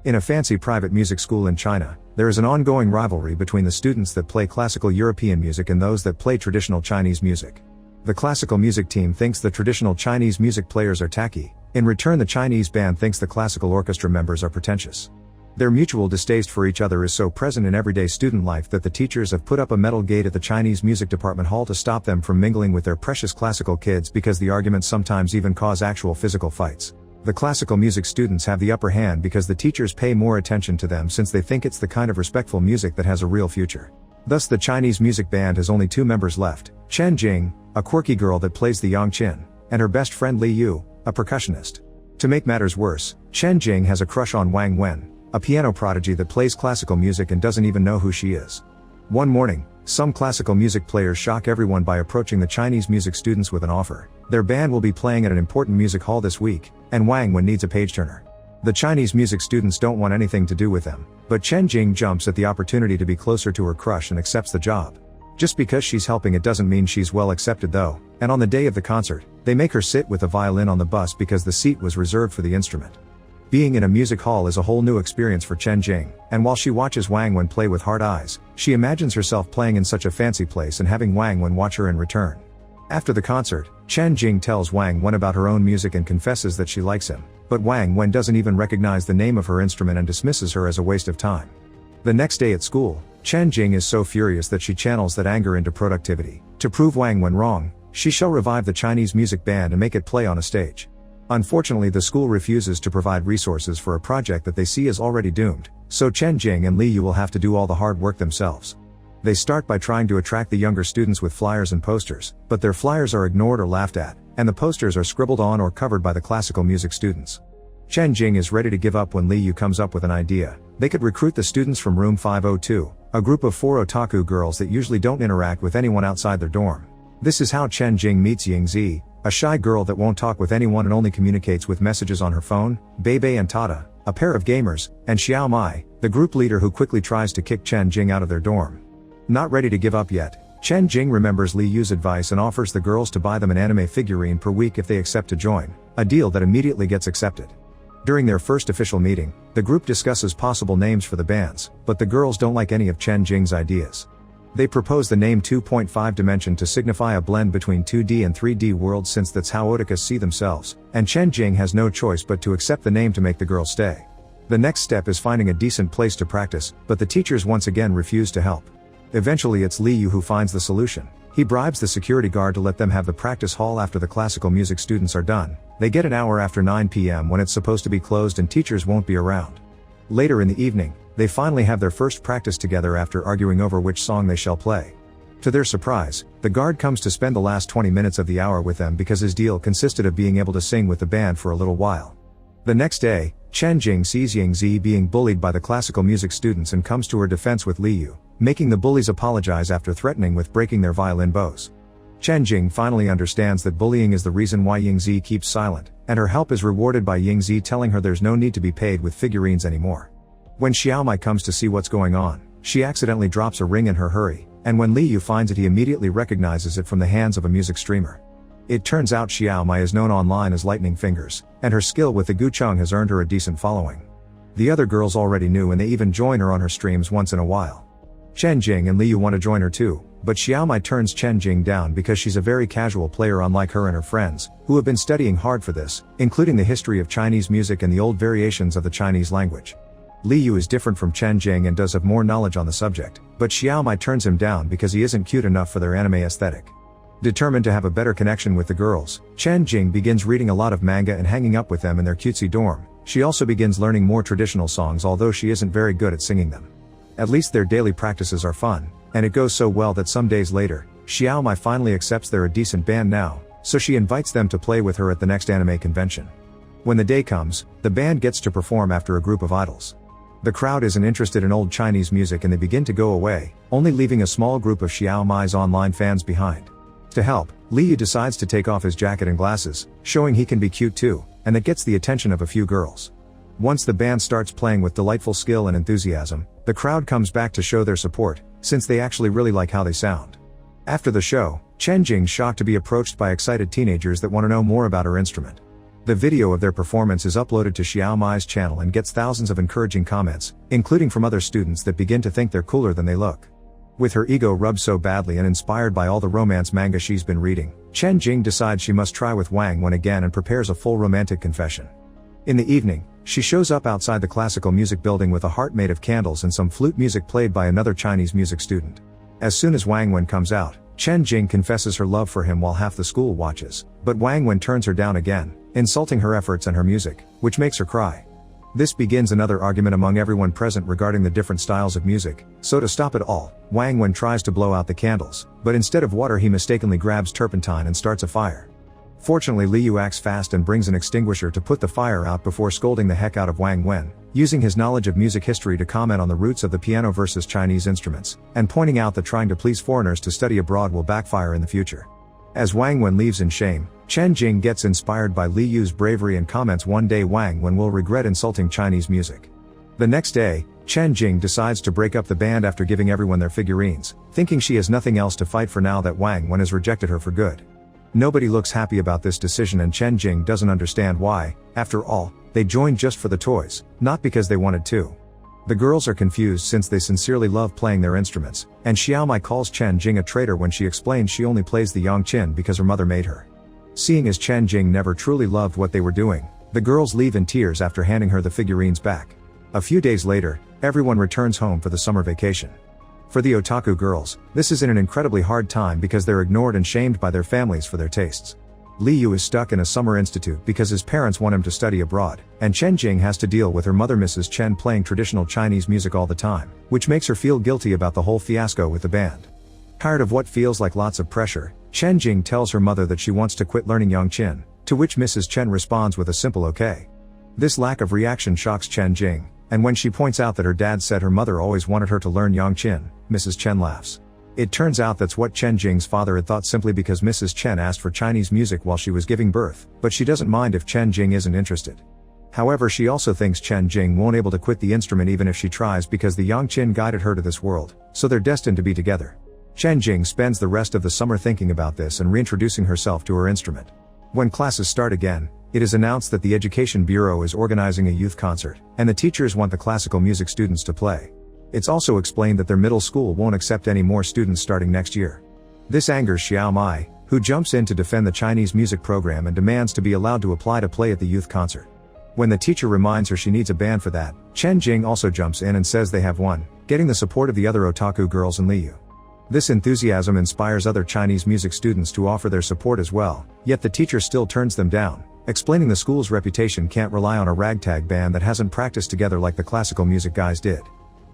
In a fancy private music school in China, there is an ongoing rivalry between the students that play classical European music and those that play traditional Chinese music. The classical music team thinks the traditional Chinese music players are tacky. In return, the Chinese band thinks the classical orchestra members are pretentious. Their mutual distaste for each other is so present in everyday student life that the teachers have put up a metal gate at the Chinese music department hall to stop them from mingling with their precious classical kids, because the arguments sometimes even cause actual physical fights. The classical music students have the upper hand because the teachers pay more attention to them, since they think it's the kind of respectful music that has a real future. Thus the Chinese music band has only 2 members left: Chen Jing, a quirky girl that plays the yangqin, and her best friend Li Yu, a percussionist. To make matters worse, Chen Jing has a crush on Wang Wen, a piano prodigy that plays classical music and doesn't even know who she is. One morning, some classical music players shock everyone by approaching the Chinese music students with an offer. Their band will be playing at an important music hall this week, and Wang Wen needs a page turner. The Chinese music students don't want anything to do with them, but Chen Jing jumps at the opportunity to be closer to her crush and accepts the job. Just because she's helping it doesn't mean she's well accepted though, and on the day of the concert, they make her sit with a violin on the bus because the seat was reserved for the instrument. Being in a music hall is a whole new experience for Chen Jing, and while she watches Wang Wen play with hard eyes, she imagines herself playing in such a fancy place and having Wang Wen watch her in return. After the concert, Chen Jing tells Wang Wen about her own music and confesses that she likes him, but Wang Wen doesn't even recognize the name of her instrument and dismisses her as a waste of time. The next day at school, Chen Jing is so furious that she channels that anger into productivity. To prove Wang Wen wrong, she shall revive the Chinese music band and make it play on a stage. Unfortunately, the school refuses to provide resources for a project that they see as already doomed, so Chen Jing and Li Yu will have to do all the hard work themselves. They start by trying to attract the younger students with flyers and posters, but their flyers are ignored or laughed at, and the posters are scribbled on or covered by the classical music students. Chen Jing is ready to give up when Li Yu comes up with an idea. They could recruit the students from room 502, a group of 4 otaku girls that usually don't interact with anyone outside their dorm. This is how Chen Jing meets Yingzi, a shy girl that won't talk with anyone and only communicates with messages on her phone, Bebe and Tata, a pair of gamers, and Xiao Mai, the group leader who quickly tries to kick Chen Jing out of their dorm. Not ready to give up yet, Chen Jing remembers Li Yu's advice and offers the girls to buy them an anime figurine per week if they accept to join, a deal that immediately gets accepted. During their first official meeting, the group discusses possible names for the bands, but the girls don't like any of Chen Jing's ideas. They propose the name 2.5 Dimension to signify a blend between 2D and 3D worlds, since that's how otakus see themselves, and Chen Jing has no choice but to accept the name to make the girls stay. The next step is finding a decent place to practice, but the teachers once again refuse to help. Eventually it's Li Yu who finds the solution. He bribes the security guard to let them have the practice hall after the classical music students are done. They get an hour after 9 p.m. when it's supposed to be closed and teachers won't be around. Later in the evening, they finally have their first practice together after arguing over which song they shall play. To their surprise, the guard comes to spend the last 20 minutes of the hour with them because his deal consisted of being able to sing with the band for a little while. The next day, Chen Jing sees Yingzi being bullied by the classical music students and comes to her defense with Li Yu, making the bullies apologize after threatening with breaking their violin bows. Chen Jing finally understands that bullying is the reason why Yingzi keeps silent, and her help is rewarded by Yingzi telling her there's no need to be paid with figurines anymore. When Xiao Mai comes to see what's going on, she accidentally drops a ring in her hurry, and when Li Yu finds it, he immediately recognizes it from the hands of a music streamer. It turns out Xiao Mai is known online as Lightning Fingers, and her skill with the gucheng has earned her a decent following. The other girls already knew, and they even join her on her streams once in a while. Chen Jing and Li Yu want to join her too, but Xiao Mai turns Chen Jing down because she's a very casual player, unlike her and her friends, who have been studying hard for this, including the history of Chinese music and the old variations of the Chinese language. Li Yu is different from Chen Jing and does have more knowledge on the subject, but Xiao Mai turns him down because he isn't cute enough for their anime aesthetic. Determined to have a better connection with the girls, Chen Jing begins reading a lot of manga and hanging up with them in their cutesy dorm. She also begins learning more traditional songs, although she isn't very good at singing them. At least their daily practices are fun, and it goes so well that some days later, Xiao Mai finally accepts they're a decent band now, so she invites them to play with her at the next anime convention. When the day comes, the band gets to perform after a group of idols. The crowd isn't interested in old Chinese music and they begin to go away, only leaving a small group of Xiao Mai's online fans behind. To help, Li Yu decides to take off his jacket and glasses, showing he can be cute too, and that gets the attention of a few girls. Once the band starts playing with delightful skill and enthusiasm, the crowd comes back to show their support, since they actually really like how they sound. After the show, Chen Jing's shocked to be approached by excited teenagers that want to know more about her instrument. The video of their performance is uploaded to Xiaomai's channel and gets thousands of encouraging comments, including from other students that begin to think they're cooler than they look. With her ego rubbed so badly and inspired by all the romance manga she's been reading, Chen Jing decides she must try with Wang Wen again and prepares a full romantic confession. In the evening, she shows up outside the classical music building with a heart made of candles and some flute music played by another Chinese music student. As soon as Wang Wen comes out, Chen Jing confesses her love for him while half the school watches, but Wang Wen turns her down again, insulting her efforts and her music, which makes her cry. This begins another argument among everyone present regarding the different styles of music, so to stop it all, Wang Wen tries to blow out the candles, but instead of water he mistakenly grabs turpentine and starts a fire. Fortunately Liu acts fast and brings an extinguisher to put the fire out before scolding the heck out of Wang Wen, using his knowledge of music history to comment on the roots of the piano versus Chinese instruments, and pointing out that trying to please foreigners to study abroad will backfire in the future. As Wang Wen leaves in shame, Chen Jing gets inspired by Liu's bravery and comments one day Wang Wen will regret insulting Chinese music. The next day, Chen Jing decides to break up the band after giving everyone their figurines, thinking she has nothing else to fight for now that Wang Wen has rejected her for good. Nobody looks happy about this decision and Chen Jing doesn't understand why. After all, they joined just for the toys, not because they wanted to. The girls are confused since they sincerely love playing their instruments, and Xiaomai calls Chen Jing a traitor when she explains she only plays the yangqin because her mother made her. Seeing as Chen Jing never truly loved what they were doing, the girls leave in tears after handing her the figurines back. A few days later, everyone returns home for the summer vacation. For the otaku girls, this is an incredibly hard time because they're ignored and shamed by their families for their tastes. Liu is stuck in a summer institute because his parents want him to study abroad, and Chen Jing has to deal with her mother Mrs. Chen playing traditional Chinese music all the time, which makes her feel guilty about the whole fiasco with the band. Tired of what feels like lots of pressure, Chen Jing tells her mother that she wants to quit learning yangqin, to which Mrs. Chen responds with a simple okay. This lack of reaction shocks Chen Jing, and when she points out that her dad said her mother always wanted her to learn yangqin, Mrs. Chen laughs. It turns out that's what Chen Jing's father had thought simply because Mrs. Chen asked for Chinese music while she was giving birth, but she doesn't mind if Chen Jing isn't interested. However, she also thinks Chen Jing won't able to quit the instrument even if she tries because the yangqin guided her to this world, so they're destined to be together. Chen Jing spends the rest of the summer thinking about this and reintroducing herself to her instrument. When classes start again, it is announced that the Education Bureau is organizing a youth concert, and the teachers want the classical music students to play. It's also explained that their middle school won't accept any more students starting next year. This angers Xiaomai, who jumps in to defend the Chinese music program and demands to be allowed to apply to play at the youth concert. When the teacher reminds her she needs a band for that, Chen Jing also jumps in and says they have one, getting the support of the other otaku girls and Liu. This enthusiasm inspires other Chinese music students to offer their support as well, yet the teacher still turns them down, explaining the school's reputation can't rely on a ragtag band that hasn't practiced together like the classical music guys did.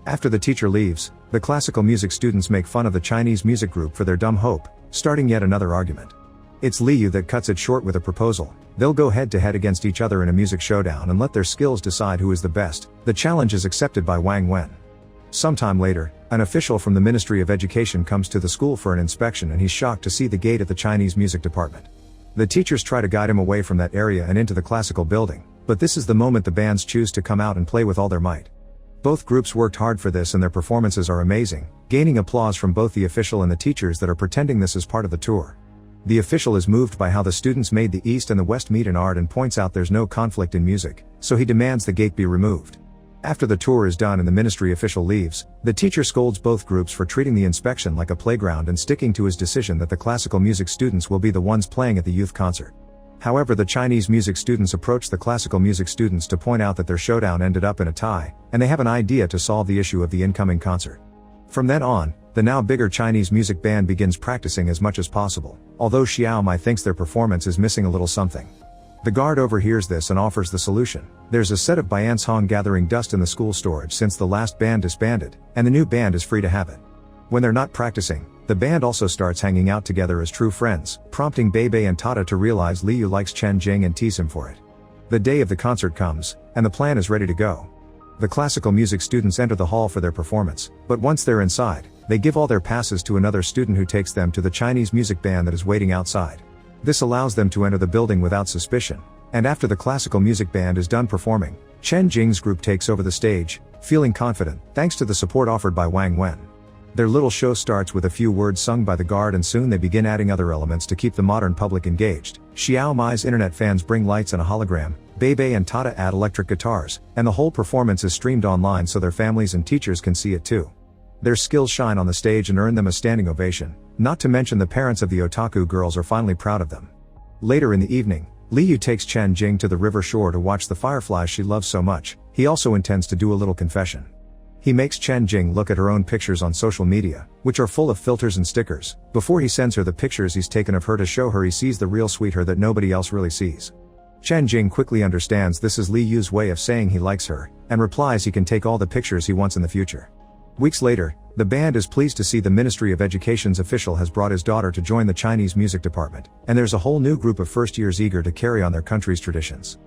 After the teacher leaves, the classical music students make fun of the Chinese music group for their dumb hope, starting yet another argument. It's Liu that cuts it short with a proposal. They'll go head to head against each other in a music showdown and let their skills decide who is the best. The challenge is accepted by Wang Wen. Sometime later, an official from the Ministry of Education comes to the school for an inspection and he's shocked to see the gate at the Chinese music department. The teachers try to guide him away from that area and into the classical building, but this is the moment the bands choose to come out and play with all their might. Both groups worked hard for this and their performances are amazing, gaining applause from both the official and the teachers that are pretending this is part of the tour. The official is moved by how the students made the East and the West meet in art and points out there's no conflict in music, so he demands the gate be removed. After the tour is done and the ministry official leaves, the teacher scolds both groups for treating the inspection like a playground and sticking to his decision that the classical music students will be the ones playing at the youth concert. However, the Chinese music students approach the classical music students to point out that their showdown ended up in a tie, and they have an idea to solve the issue of the incoming concert. From then on, the now bigger Chinese music band begins practicing as much as possible, although Xiaomai thinks their performance is missing a little something. The guard overhears this and offers the solution. There's a set of Biancong gathering dust in the school storage since the last band disbanded, and the new band is free to have it. When they're not practicing, the band also starts hanging out together as true friends, prompting Bebe and Tata to realize Liu likes Chen Jing and tease him for it. The day of the concert comes, and the plan is ready to go. The classical music students enter the hall for their performance, but once they're inside, they give all their passes to another student who takes them to the Chinese music band that is waiting outside. This allows them to enter the building without suspicion, and after the classical music band is done performing, Chen Jing's group takes over the stage, feeling confident, thanks to the support offered by Wang Wen. Their little show starts with a few words sung by the guard, and soon they begin adding other elements to keep the modern public engaged. Xiao Mai's internet fans bring lights and a hologram, Bebe and Tata add electric guitars, and the whole performance is streamed online so their families and teachers can see it too. Their skills shine on the stage and earn them a standing ovation, not to mention the parents of the otaku girls are finally proud of them. Later in the evening, Liu takes Chen Jing to the river shore to watch the fireflies she loves so much. He also intends to do a little confession. He makes Chen Jing look at her own pictures on social media, which are full of filters and stickers, before he sends her the pictures he's taken of her to show her he sees the real sweet her that nobody else really sees. Chen Jing quickly understands this is Li Yu's way of saying he likes her, and replies he can take all the pictures he wants in the future. Weeks later, the band is pleased to see the Ministry of Education's official has brought his daughter to join the Chinese music department, and there's a whole new group of first years eager to carry on their country's traditions.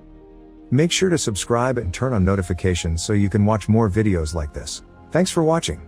Make sure to subscribe and turn on notifications so you can watch more videos like this. Thanks for watching.